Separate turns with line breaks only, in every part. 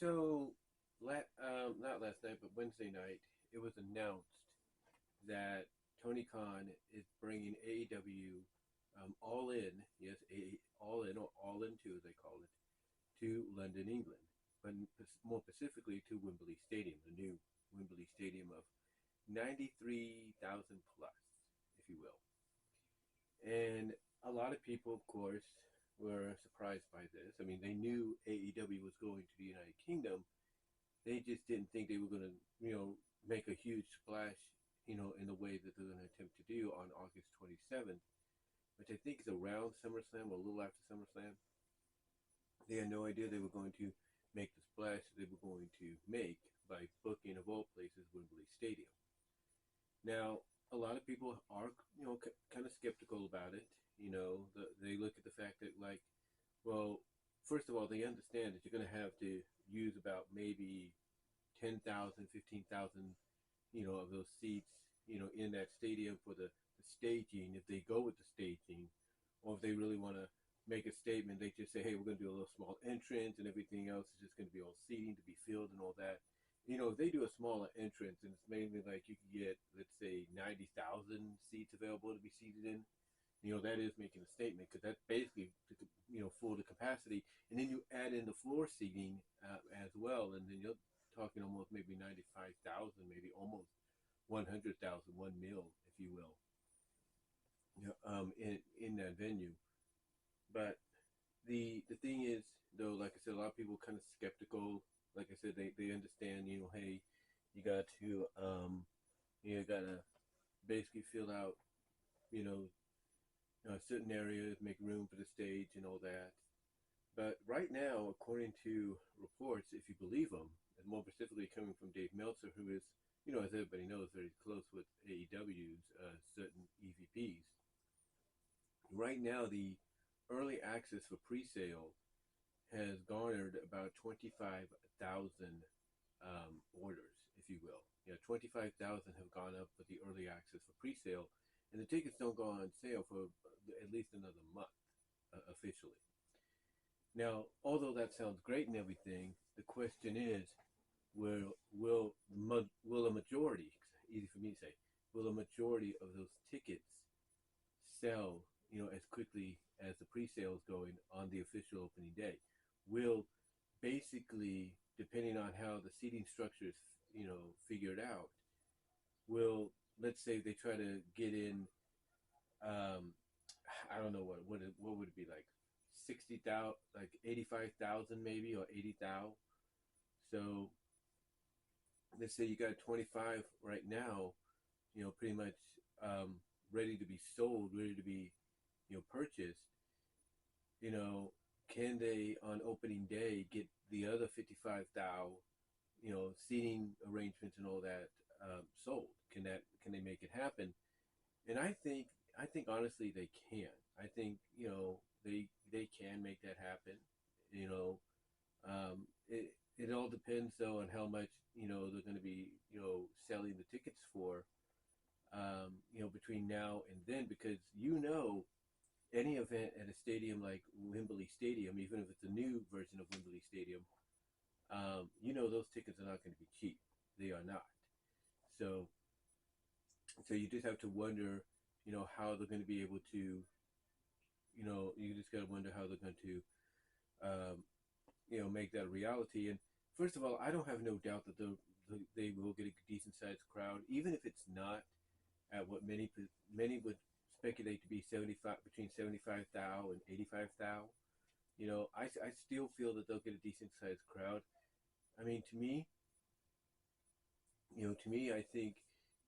So, not last night, but Wednesday night, it was announced that Tony Khan is bringing AEW All In, yes, All In or All In 2 as they call it, to London, England, but more specifically to Wembley Stadium, the new Wembley Stadium of 93,000 plus, if you will. And a lot of people, of course, were surprised by this. I mean, they knew AEW was going to the United Kingdom. They just didn't think they were going to, make a huge splash, in the way that they're going to attempt to do on August 27th, which I think is around SummerSlam or a little after SummerSlam. They had no idea they were going to make the splash they were going to make by booking, of all places, Wembley Stadium. Now, a lot of people are, kind of skeptical about it. They look at the fact that, like, well, first of all, they understand that you're going to have to use about maybe 10,000, 15,000, of those seats, in that stadium for the staging, if they go with the staging, or if they really want to make a statement, they just say, hey, we're going to do a little small entrance and everything else is just going to be all seating to be filled and all that. If they do a smaller entrance and it's mainly like you can get, let's say, 90,000 seats available to be seated in, that is making a statement because that's basically, full the capacity. And then you add in the floor seating as well, and then you're talking almost maybe 95,000, maybe almost 100,000, 1 mil, if you will, in that venue. But the thing is, though, like I said, a lot of people kind of skeptical. Like I said, they understand, hey, you got to, got to basically fill out, you know, certain areas, make room for the stage and all that. But right now, according to reports, if you believe them, and more specifically coming from Dave Meltzer, who is, as everybody knows, very close with AEW's certain EVPs. Right now, the early access for pre-sale has garnered about 25,000 orders, if you will. 25,000 have gone up with the early access for pre-sale, and the tickets don't go on sale for at least another month officially. Now, although that sounds great and everything, the question is, will a majority, easy for me to say, will a majority of those tickets sell, as quickly as the pre-sale is going on the official opening day? Will basically, depending on how the seating structure is, figured out, will, let's say they try to get in, I don't know what would it be like, 60,000, like 85,000 maybe, or 80,000. So let's say you got 25 right now, pretty much ready to be sold, ready to be, purchased. Can they on opening day get the other 55,000, seating arrangements and all that sold? Can they make it happen? And I think honestly they can. I think they can make that happen. You know, it all depends though on how much they're going to be selling the tickets for between now and then, because any event at a stadium like Wembley Stadium, even if it's a new version of Wembley Stadium, those tickets are not going to be cheap. They are not. So you just have to wonder, how they're going to be able to, you just got to wonder how they're going to, make that a reality. And first of all, I don't have no doubt that they will get a decent sized crowd, even if it's not at what many would speculate to be between 75,000 and 85,000. I still feel that they'll get a decent sized crowd. I mean, to me, I think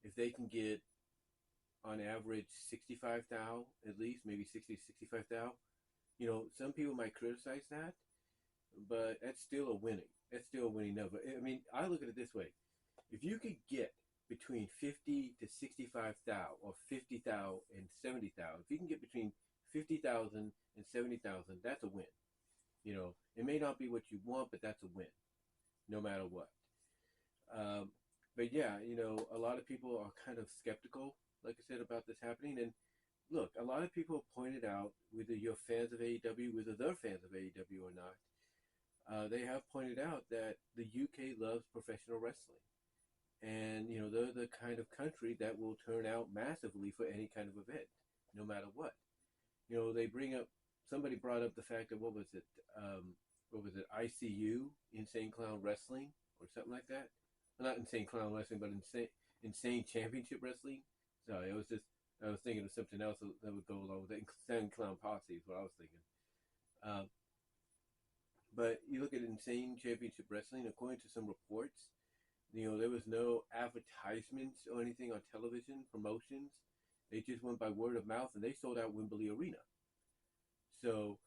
if they can get on average 65,000 at least, maybe 60 to 65,000, some people might criticize that, but that's still a winning. That's still a winning number. I mean, I look at it this way: if you could get between 50 to 65,000, or 50,000 and 70,000, if you can get between 50,000 and 70,000, that's a win. It may not be what you want, but that's a win, no matter what. But yeah, a lot of people are kind of skeptical, like I said, about this happening. And look, a lot of people have pointed out, whether you're fans of AEW, whether they're fans of AEW or not, they have pointed out that the UK loves professional wrestling. And, they're the kind of country that will turn out massively for any kind of event, no matter what. They bring up, somebody brought up the fact of, what was it, ICU, Insane Clown Wrestling, or something like that? Well, not Insane Clown Wrestling, but Insane Championship Wrestling. Sorry, I was thinking of something else that would go along with it. Insane Clown Posse is what I was thinking. Um, but you look at Insane Championship Wrestling, according to some reports, there was no advertisements or anything on television, promotions. They just went by word of mouth, and they sold out Wembley Arena. So,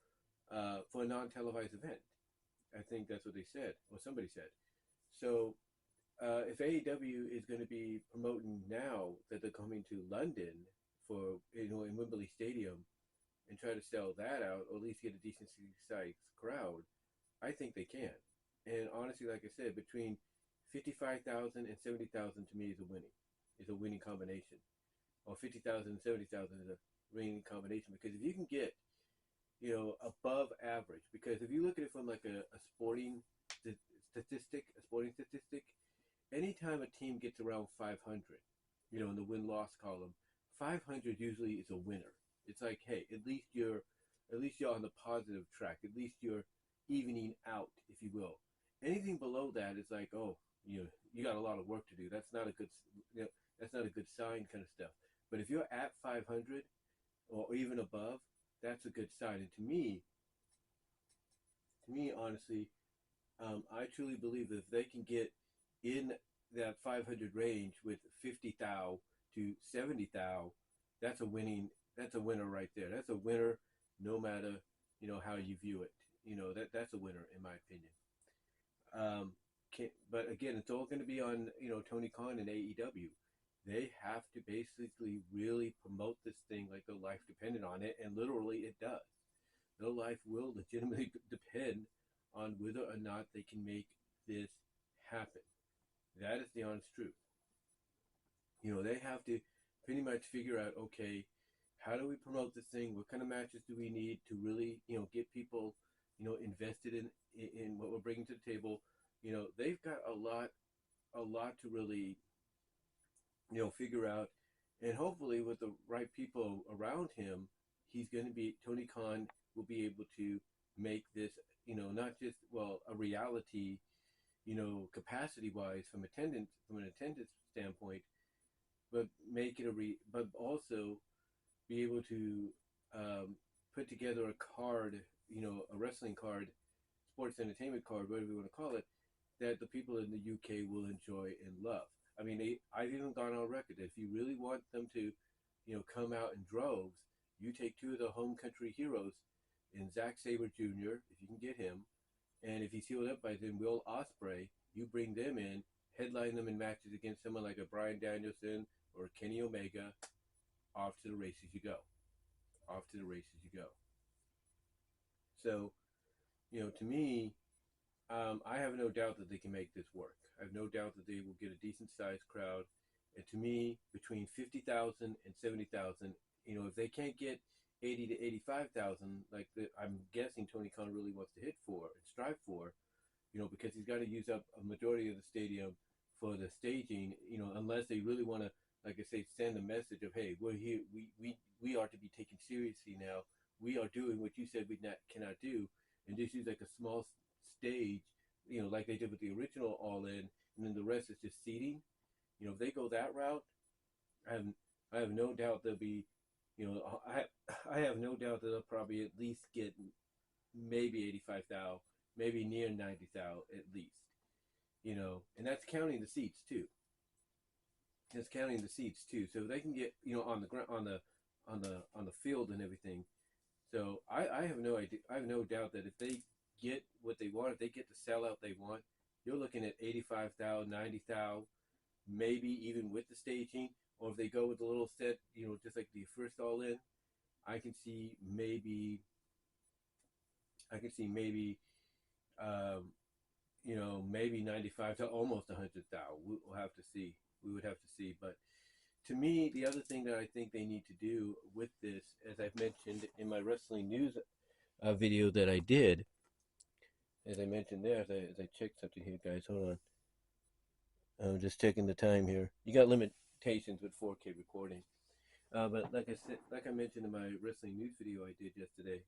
for a non-televised event, I think that's what they said, or somebody said. So, if AEW is going to be promoting now that they're coming to London for, in Wembley Stadium, and try to sell that out, or at least get a decent sized crowd, I think they can. And honestly, like I said, between 55,000 and 70,000 to me is a winning combination. Or 50,000 and 70,000 is a winning combination, because if you can get, above average, because if you look at it from like a sporting statistic, anytime a team gets around 500, in the win-loss column, 500 usually is a winner. It's like, hey, at least you're on the positive track. At least you're evening out, if you will. Anything below that is like, oh, you got a lot of work to do. That's not a good, that's not a good sign, kind of stuff. But if you're at 500 or even above, that's a good sign. And to me, honestly, I truly believe that if they can get in that 500 range with 50 thou to 70 thou, that's a winner right there. That's a winner, no matter how you view it. That's a winner in my opinion. But again, it's all going to be on Tony Khan and AEW. They have to basically really promote this thing like their life depended on it, and literally it does. Their life will legitimately depend on whether or not they can make this happen. That is the honest truth. They have to pretty much figure out, okay, how do we promote this thing? What kind of matches do we need to really, get people, invested in what we're bringing to the table? They've got a lot to really, figure out. And hopefully with the right people around him, Tony Khan will be able to make this, not just, a reality, capacity-wise from an attendance standpoint, but make it but also be able to put together a card, a wrestling card, sports entertainment card, whatever you want to call it, that the people in the UK will enjoy and love. I mean, I've even gone on record that if you really want them to, come out in droves, you take two of the home country heroes in Zack Sabre Jr., if you can get him, and if he's healed up by then, Will Ospreay, you bring them in, headline them in matches against someone like a Bryan Danielson or Kenny Omega. Off to the races you go. Off to the races you go. So, to me, I have no doubt that they can make this work. I have no doubt that they will get a decent sized crowd. And to me, between 50,000 and 70,000, if they can't get 80 to 85,000, I'm guessing Tony Khan really wants to hit for and strive for, because he's got to use up a majority of the stadium for the staging, unless they really want to, like I say, send a message of, hey, we're here, we are to be taken seriously now. We are doing what you said we cannot do, and just use like a small stage, like they did with the original All In, and then the rest is just seating. If they go that route, I have no doubt they'll be, I have no doubt that they'll probably at least get maybe 85 thou, maybe near 90 thou at least, and that's counting the seats too. That's counting the seats too. So they can get, on the ground, on the field and everything. So I have no idea. I have no doubt that if they get what they want, if they get the sellout they want, you're looking at 85 thou, 90 thou, maybe even with the staging. Or if they go with a little set, just like the first All In, I can see maybe, maybe 95 to almost 100 thou. We'll have to see. We would have to see. But to me, the other thing that I think they need to do with this, as I've mentioned in my wrestling news video that I did, as I mentioned there, as I check something here, guys, hold on. I'm just checking the time here. You got limitations with 4K recording. But like I said, like I mentioned in my wrestling news video I did yesterday,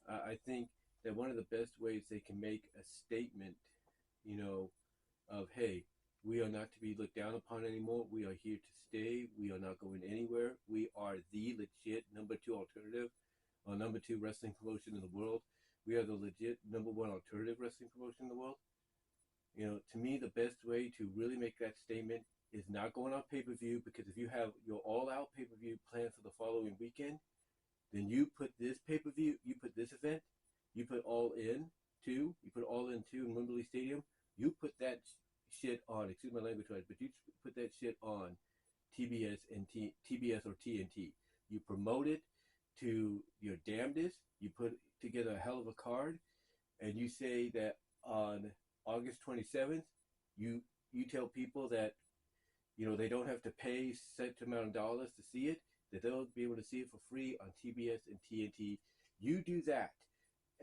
I think that one of the best ways they can make a statement, you know, of hey, we are not to be looked down upon anymore. We are here to stay. We are not going anywhere. We are the legit number two alternative, or number two wrestling promotion in the world. We are the legit number one alternative wrestling promotion in the world. You know, to me, the best way to really make that statement is not going on pay-per-view, because if you have your all-out pay-per-view planned for the following weekend, then you put this pay-per-view, you put this event, you put All In 2, you put All In 2 in Wembley Stadium, you put that shit on, excuse my language, right, but you put that shit on TBS and TBS or TNT. You promote it to your damnedest, you put together a hell of a card, and you say that on August 27th, you you tell people that they don't have to pay set amount of dollars to see it, that they'll be able to see it for free on TBS and TNT. You do that,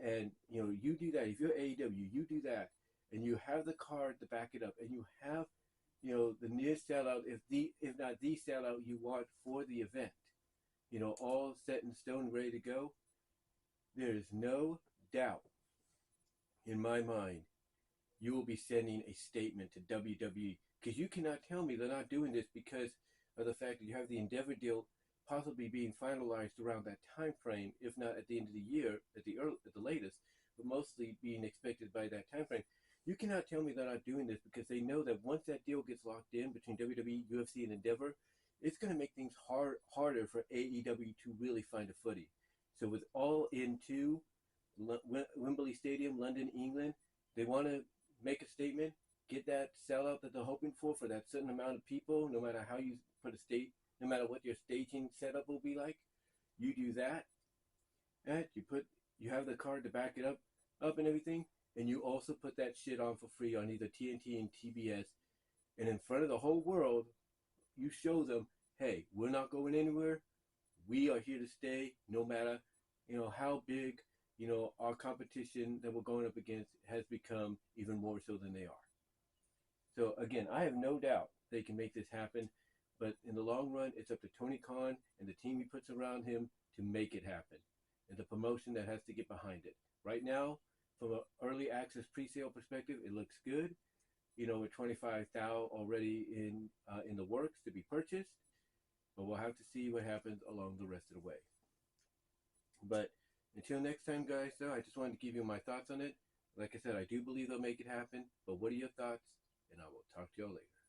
and you do that. If you're AEW, you do that, and you have the card to back it up, and you have the near sellout, if not the sellout you want for the event, all set in stone, ready to go. There is no doubt in my mind you will be sending a statement to WWE, because you cannot tell me they're not doing this because of the fact that you have the Endeavor deal possibly being finalized around that time frame, if not at the end of the year, at the latest, but mostly being expected by that time frame. You cannot tell me they're not doing this because they know that once that deal gets locked in between WWE, UFC, and Endeavor, it's going to make things harder for AEW to really find a footing. So with All In 2, Wembley Stadium, London, England, they want to make a statement, get that sellout that they're hoping for that certain amount of people, no matter how you put no matter what your staging setup will be like. You do that, and you have the card to back it up and everything, and you also put that shit on for free on either TNT and TBS, and in front of the whole world, you show them, hey, we're not going anywhere. We are here to stay, no matter how big our competition that we're going up against has become, even more so than they are. So again, I have no doubt they can make this happen, but in the long run, it's up to Tony Khan and the team he puts around him to make it happen, and the promotion that has to get behind it. Right now, from an early access pre-sale perspective, it looks good. With 25,000 already in the works to be purchased, but we'll have to see what happens along the rest of the way. But until next time, guys, though, I just wanted to give you my thoughts on it. Like I said, I do believe they'll make it happen, but what are your thoughts? And I will talk to y'all later.